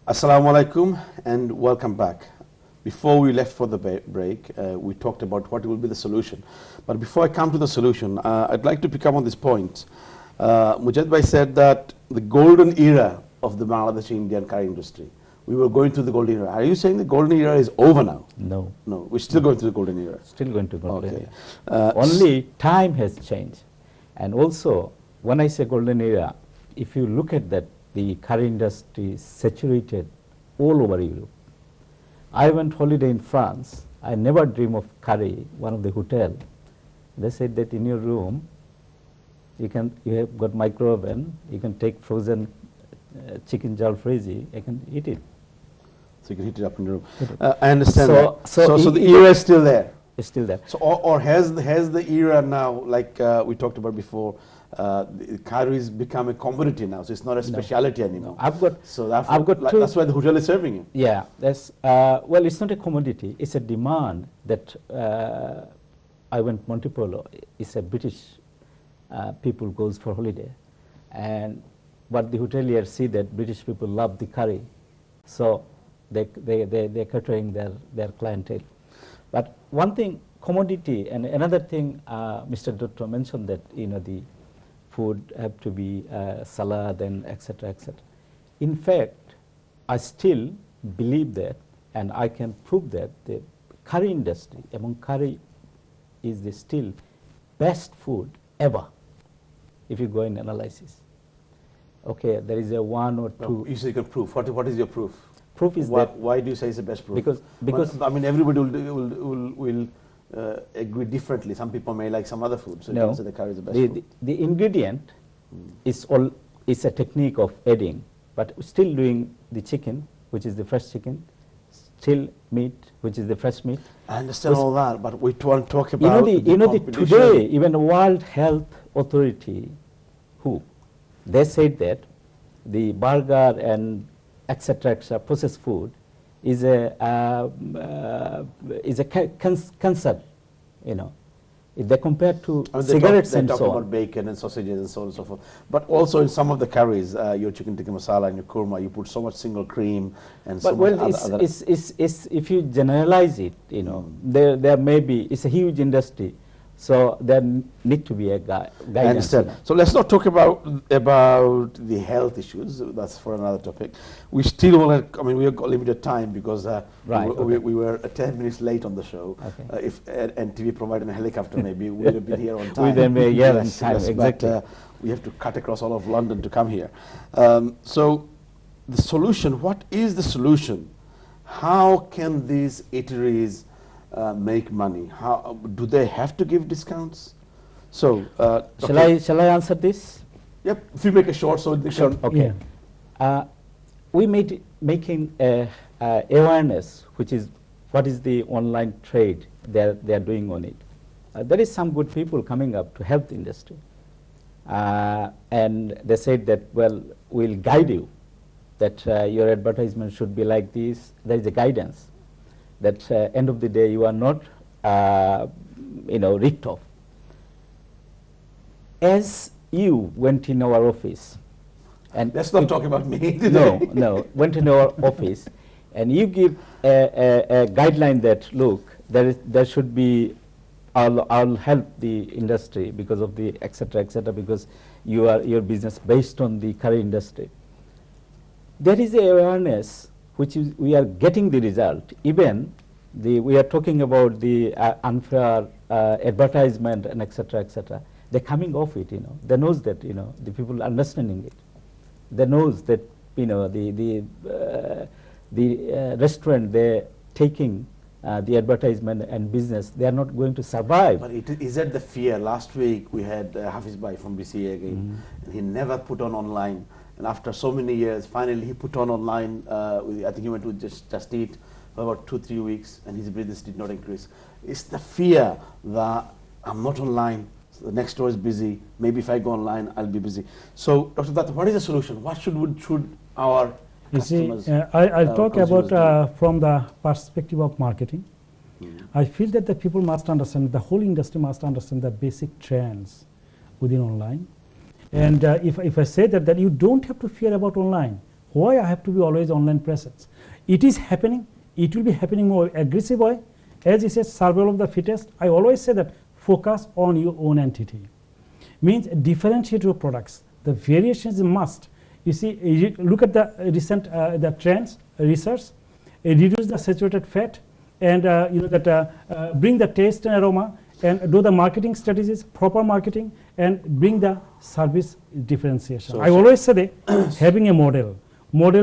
Assalamu alaikum and welcome back. Before we left for the break, we talked about what will be the solution. But before I come to the solution, I'd like to pick up on this point. Mujahid Bhai said that the golden era of the Bangladeshi Indian curry industry, we were going through the golden era. Are you saying the golden era is over now? No. No, we're still going through the golden era. Still going to golden Okay. era. Only time has changed. And also, when I say golden era, if you look at that, the curry industry is saturated all over Europe. I went holiday in France. I never dream of curry, one of the hotel. They said that in your room, you have got micro oven, you can take frozen chicken jalfrezi, you can eat it. So you can heat it up in your room. I understand that. So the era is still there. It's still there. So, or has the era now, like we talked about before, the curry has become a commodity now, so it's not a specialty anymore. I've got two. That's why the hotel is serving it. Yeah, that's well, it's not a commodity. It's a demand that I went Montepolo. It's a British people goes for holiday, and but the hoteliers see that British people love the curry, so they're catering their clientele. But one thing, commodity, and another thing, Mr. Dr. mentioned that the food have to be salad and etc. etc. In fact, I still believe that, and I can prove that the curry industry, among curry, is the still best food ever. If you go in analysis, okay, there is a one or two. You say you can prove. What is your proof? Proof is that. Why do you say it's the best proof? Because I mean everybody will agree differently. Some people may like some other food, so you can say the curry is the best food. The ingredient is a technique of adding, but still doing the chicken, which is the fresh chicken, still meat, which is the fresh meat. I understand all that, but we want to talk about today even the World Health Authority, they said that the burger and etc. processed food is a cancer, if they compare to cigarettes and so on. They talk about bacon and sausages and so on and so forth. But also in some of the curries, your chicken tikka masala and your kurma, you put so much single cream and so much other. It's if you generalize it, there may be, it's a huge industry. So there need to be a guidance. I understand. So let's not talk about the health issues. That's for another topic. We still want to. I mean, we have got limited time because we were 10 minutes late on the show. Okay. If NTV provided a helicopter, maybe we would have been here on time. We then be here on time. Exactly. But, we have to cut across all of London to come here. So the solution. What is the solution? How can these eateries make money? How do they have to give discounts? So shall I answer this? Yep. If you make a short, so okay. Yeah. We making awareness, which is what is the online trade they are doing on it. There is some good people coming up to help the industry, and they said that we'll guide you, that your advertisement should be like this. There is a guidance. That end of the day you are not ripped off. As you went in our office, and let's not talk about me today. No, went in our office, and you give a guideline that look, there should be, I'll help the industry because of the etc. because your business based on the curry industry. There is a awareness which is, we are getting the result. Even we are talking about the unfair advertisement and etc. They're coming off it. They knows that the people understanding it. They knows that the restaurant they're taking the advertisement and business. They are not going to survive. But is that the fear? Last week we had Hafiz Bhai from BCA again. And he never put on online. And after so many years, finally he put on online. I think he went to Just Eat for about 2-3 weeks, and his business did not increase. It's the fear that I'm not online, so the next store is busy. Maybe if I go online, I'll be busy. So, Dr. Datta, what is the solution? What should our customers? I'll talk about from the perspective of marketing. I feel that the people must understand, the whole industry must understand the basic trends within online. And if I say that you don't have to fear about online, Why I have to be always online presence? It is happening. It will be happening more aggressive way. As you said, survival of the fittest. I always say that focus on your own entity. Means differentiate your products. The variations is must. You see, look at the recent the trends, research, reduce the saturated fat, and bring the taste and aroma, and do the marketing strategies, proper marketing, and bring the service differentiation. I always say that having a model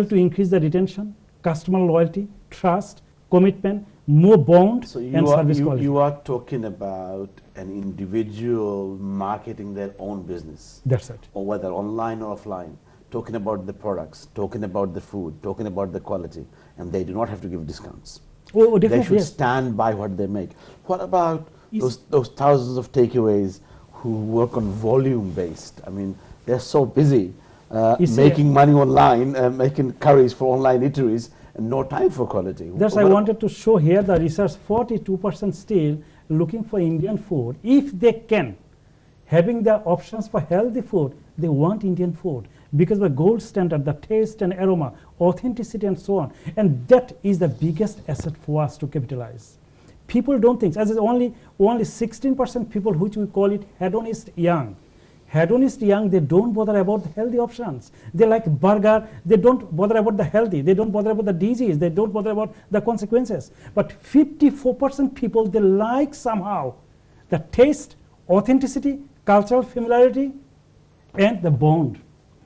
to increase the retention, customer loyalty, trust, commitment, more bond, and service quality. You are talking about an individual marketing their own business. That's it. Or whether online or offline, talking about the products, talking about the food, talking about the quality, and they do not have to give discounts. Oh, definitely. They should stand by what they make. What about those thousands of takeaways who work on volume based? I mean, they're so busy making money online, making curries for online eateries, and no time for quality. That's why I wanted to show here the research. 42% still looking for Indian food. If they can, having the options for healthy food, they want Indian food, because the gold standard, the taste and aroma, authenticity, and so on. And that is the biggest asset for us to capitalize. People don't think, as is only 16% people, which we call it hedonist young. Hedonist young, they don't bother about the healthy options. They like burger, they don't bother about the healthy, they don't bother about the disease, they don't bother about the consequences. But 54% people, they like somehow the taste, authenticity, cultural familiarity, and the bond.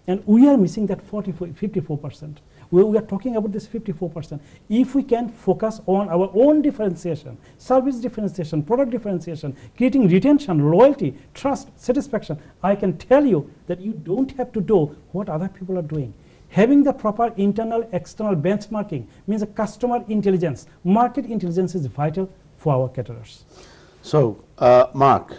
And we are missing that 54%. We are talking about this 54%. If we can focus on our own differentiation, service differentiation, product differentiation, creating retention, loyalty, trust, satisfaction, I can tell you that you don't have to do what other people are doing. Having the proper internal, external benchmarking means a customer intelligence, market intelligence is vital for our caterers. So, Mark,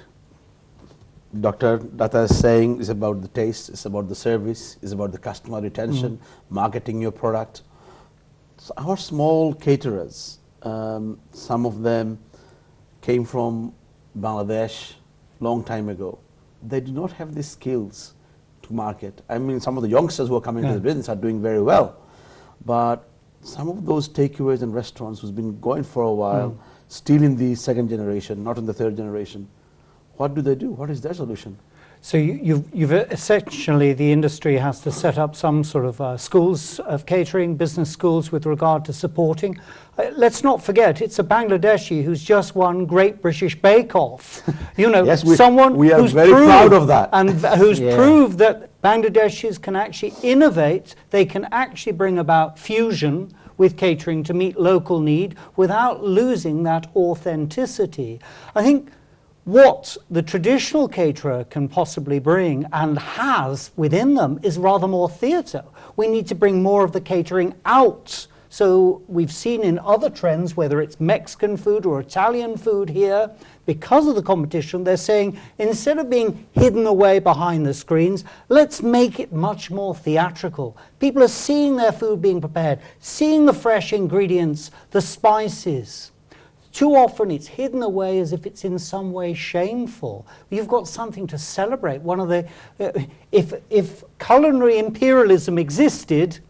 Dr. Datta is saying it's about the taste, it's about the service, it's about the customer retention, marketing your product. So our small caterers, some of them came from Bangladesh long time ago. They do not have the skills to market. I mean, some of the youngsters who are coming to the business are doing very well. But some of those takeaways and restaurants who's been going for a while, still in the second generation, not in the third generation, what do they do? What is their solution? So you've essentially, the industry has to set up some sort of schools of catering, business schools with regard to supporting. Let's not forget, it's a Bangladeshi who's just won Great British Bake Off. You know, yes, someone we are who's very proud of that. And who's proved that Bangladeshis can actually innovate, they can actually bring about fusion with catering to meet local need without losing that authenticity. I think what the traditional caterer can possibly bring, and has within them, is rather more theatre. We need to bring more of the catering out. So we've seen in other trends, whether it's Mexican food or Italian food here, because of the competition, they're saying, instead of being hidden away behind the screens, let's make it much more theatrical. People are seeing their food being prepared, seeing the fresh ingredients, the spices. Too often it's hidden away as if it's in some way shameful. You've got something to celebrate. One of the, if culinary imperialism existed,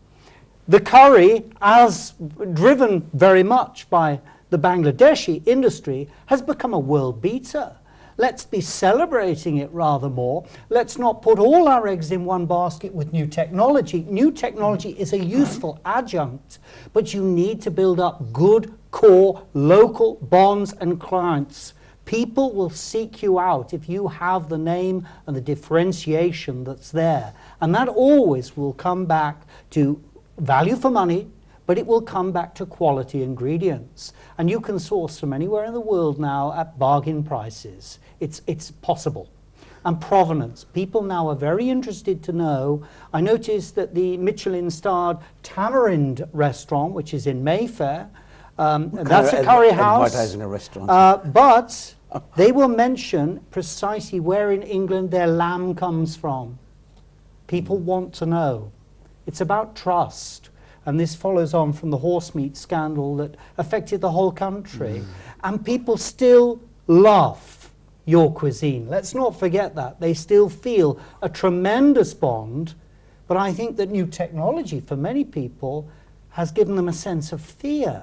the curry, as driven very much by the Bangladeshi industry, has become a world beater. Let's be celebrating it rather more. Let's not put all our eggs in one basket with new technology. New technology is a useful adjunct, but you need to build up good core local bonds and clients. People will seek you out if you have the name and the differentiation that's there. And that always will come back to value for money, but it will come back to quality ingredients. And you can source from anywhere in the world now at bargain prices. It's possible. And provenance. People now are very interested to know. I noticed that the Michelin-starred Tamarind restaurant, which is in Mayfair, that's a curry house. Advertising a restaurant. But they will mention precisely where in England their lamb comes from. People want to know. It's about trust. And this follows on from the horse meat scandal that affected the whole country. And people still love your cuisine. Let's not forget that. They still feel a tremendous bond But I think that new technology for many people has given them a sense of fear.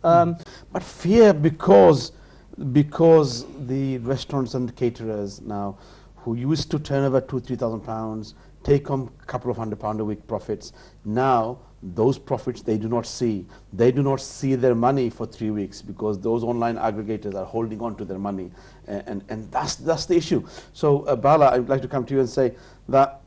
But fear because the restaurants and caterers now, who used to turn over £2,000-3,000, take home a couple of £100 a week profits, now those profits they do not see. They do not see their money for 3 weeks because those online aggregators are holding on to their money, and that's the issue. So Bala, I would like to come to you and say that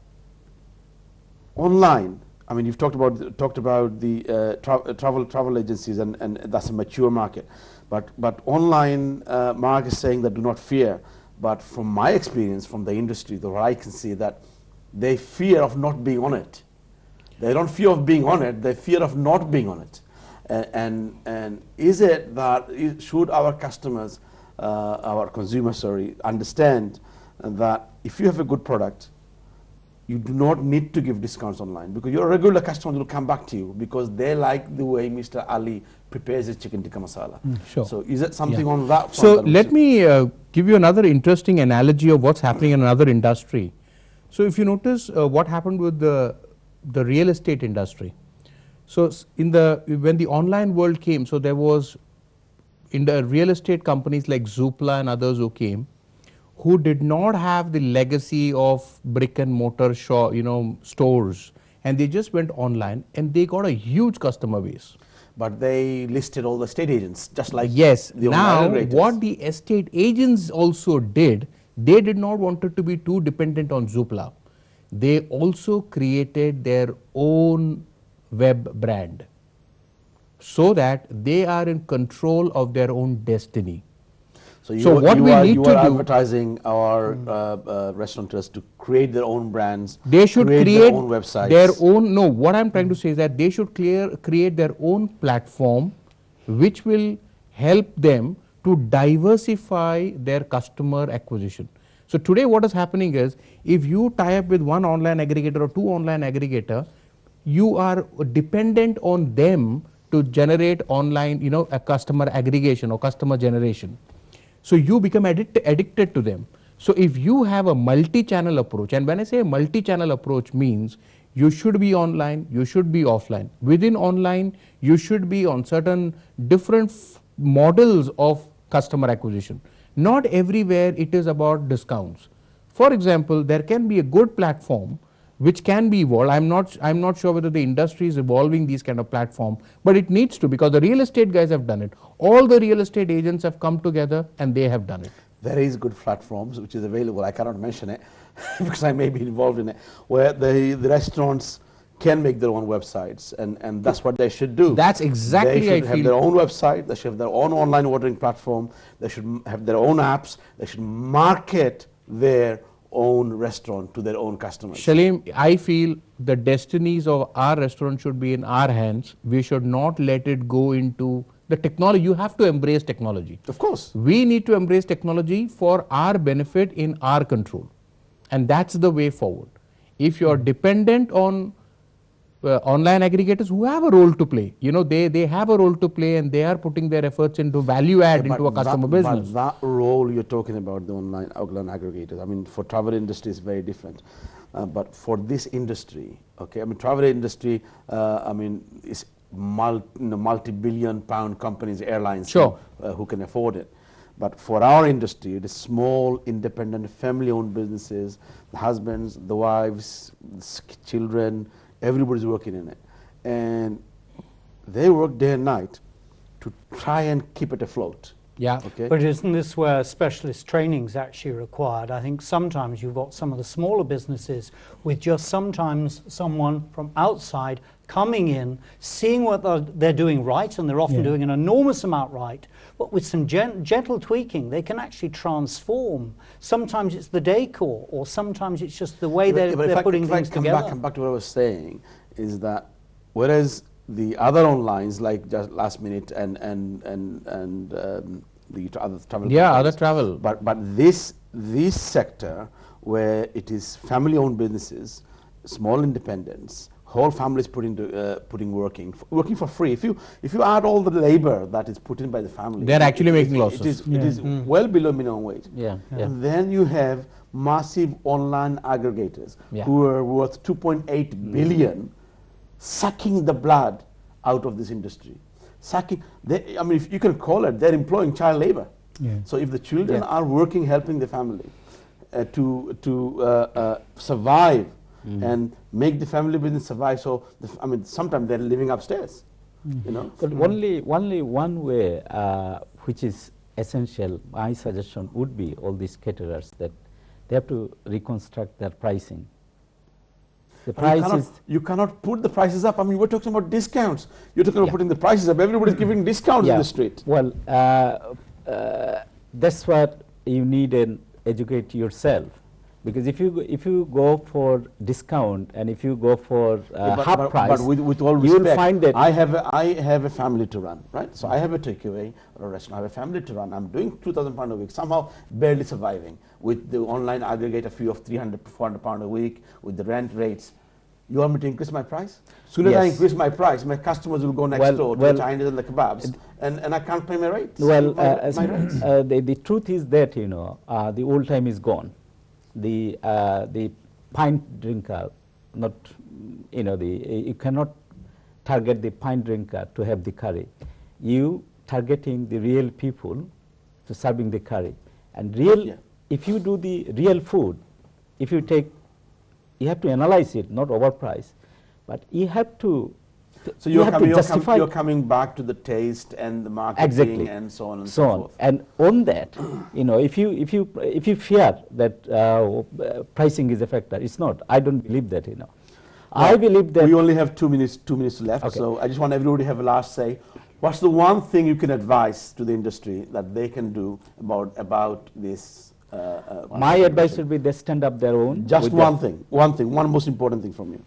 online, I mean, you've talked about the travel agencies, and that's a mature market, but online Mark is saying that do not fear. But from my experience from the industry, though, I can see that they fear of not being on it. They don't fear of being on it, they fear of not being on it. And is it that should our customers, our consumers, understand that if you have a good product, you do not need to give discounts online, because your regular customers will come back to you because they like the way Mr. Ali prepares his chicken tikka masala. Sure. So is it something on that front? So let me give you another interesting analogy of what's happening in another industry. So if you notice what happened with the real estate industry. So when the online world came, so there was in the real estate companies like Zoopla and others who came, who did not have the legacy of brick and mortar stores, and they just went online and they got a huge customer base. But they listed all the estate agents, just like yes. the Now aggregators. what the estate agents also did, they did not want it to be too dependent on Zoopla. They also created their own web brand so that they are in control of their own destiny. So you are advertising our restaurateurs to create their own brands. They should create their own websites. Their own. No, what I'm trying to say is that they should create their own platform, which will help them to diversify their customer acquisition. So today, what is happening is, if you tie up with one online aggregator or two online aggregator, you are dependent on them to generate online, a customer aggregation or customer generation. So you become addicted to them. So if you have a multi-channel approach, and when I say a multi-channel approach means you should be online, you should be offline. Within online, you should be on certain different models of customer acquisition. Not everywhere it is about discounts. For example, there can be a good platform which can be evolved. I'm not sure whether the industry is evolving these kind of platform, but it needs to, because the real estate guys have done it. All the real estate agents have come together and they have done it. There is good platforms which is available. I cannot mention it because I may be involved in it, where the restaurants can make their own websites, and that's what they should do. That's exactly, they should have their own website, they should have their own online ordering platform, they should have their own apps, they should market their own restaurant to their own customers. Shaleem, I feel the destinies of our restaurant should be in our hands. We should not let it go into the technology. You have to embrace technology. Of course. We need to embrace technology for our benefit in our control. And that's the way forward. If you're dependent on online aggregators who have a role to play, they have a role to play, and they are putting their efforts into value add into a customer business. But that role you're talking about, the online aggregators, I mean, for travel industry is very different. But for this industry, okay, I mean, travel industry, I mean, is multi-billion pound companies, airlines, sure, who can afford it. But for our industry, it is small, independent, family-owned businesses, the husbands, the wives, the children, everybody's working in it. And they work day and night to try and keep it afloat. Yeah. Okay. But isn't this where specialist training is actually required? I think sometimes you've got some of the smaller businesses with just sometimes someone from outside coming in, seeing what they're doing right, and they're often doing an enormous amount right, but with some gentle tweaking, they can actually transform. Sometimes it's the decor, or sometimes it's just the way they're putting things together. Come back to what I was saying, is that whereas the other onlines like just Last Minute and the other travel, other travel, but this sector where it is family-owned businesses, small independents, whole family is working for free. If you add all the labor that is put in by the family, They're actually making losses. It is well below minimum wage. Yeah. And then you have massive online aggregators who are worth 2.8 billion, sucking the blood out of this industry. I mean, if you can call it, they're employing child labor. Yeah. So if the children are working, helping the family to survive and make the family business survive, so I mean, sometimes they're living upstairs. You know. But only one way, which is essential, my suggestion would be all these caterers that they have to reconstruct their pricing. The price you cannot put the prices up. I mean, we're talking about discounts. You're talking about putting the prices up. Everybody's giving discounts in the street. Well, that's what you need to educate yourself. Because if you go for discount and if you go for half price, but with all you respect, will find that I have a family to run, right? So I have a takeaway or a restaurant. I have a family to run. I'm doing £2,000 a week, somehow barely surviving with the online aggregator fee of £300, £400 a week, with the rent rates. You want me to increase my price? Soon as I increase my price, my customers will go next door to the Chinese and the kebabs, and I can't pay my rates. Well, my rates. The truth is that the old time is gone. The pint drinker, not you cannot target the pint drinker to have the curry. You targeting the real people to serving the curry, and if you do the real food, if you take, you have to analyze it, not overprice, but you have to. So you're coming back to the taste and the marketing and so on and so forth. And on that, if you fear that pricing is a factor, it's not. I don't believe that. Well, I believe that we only have 2 minutes left. Okay. So I just want everybody to have a last say. What's the one thing you can advise to the industry that they can do about this? My advice would be they stand up their own. Just one most important thing from you.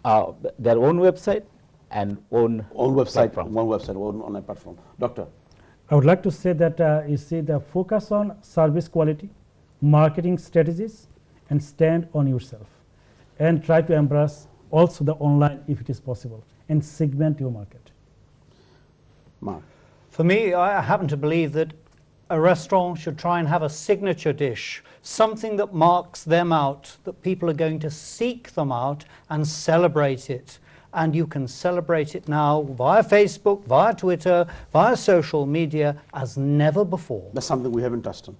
Their own website. And own website, own online platform. Doctor? I would like to say that you see the focus on service quality, marketing strategies, and stand on yourself. And try to embrace also the online if it is possible, and segment your market. Mark? For me, I happen to believe that a restaurant should try and have a signature dish, something that marks them out, that people are going to seek them out and celebrate it. And you can celebrate it now via Facebook, via Twitter, via social media as never before. That's something we haven't touched on.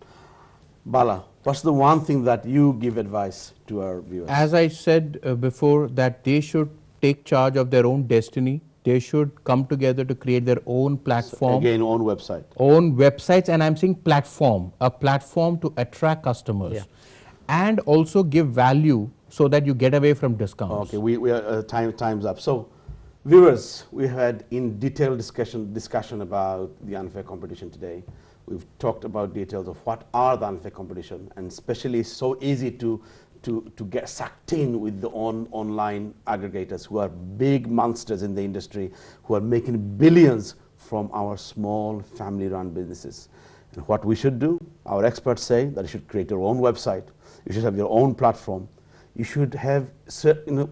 Bala, what's the one thing that you give advice to our viewers? As I said before, that they should take charge of their own destiny. They should come together to create their own platform. So again, own website. Own websites, and I'm saying platform, a platform to attract customers and also give value so that you get away from discounts. Okay, we are time's up. So, viewers, we had in detailed discussion about the unfair competition today. We've talked about details of what are the unfair competition, and especially so easy to get sucked in with the online aggregators who are big monsters in the industry, who are making billions from our small family-run businesses. And what we should do, our experts say that you should create your own website, you should have your own platform, you should have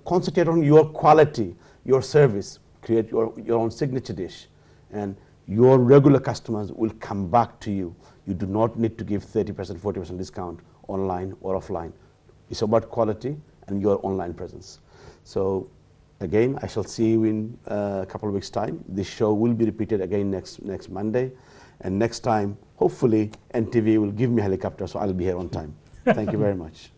concentrate on your quality, your service, create your own signature dish, and your regular customers will come back to you. You do not need to give 30%, 40% discount online or offline. It's about quality and your online presence. So again, I shall see you in a couple of weeks' time. This show will be repeated again next Monday, and next time, hopefully, NTV will give me a helicopter, so I'll be here on time. Thank you very much.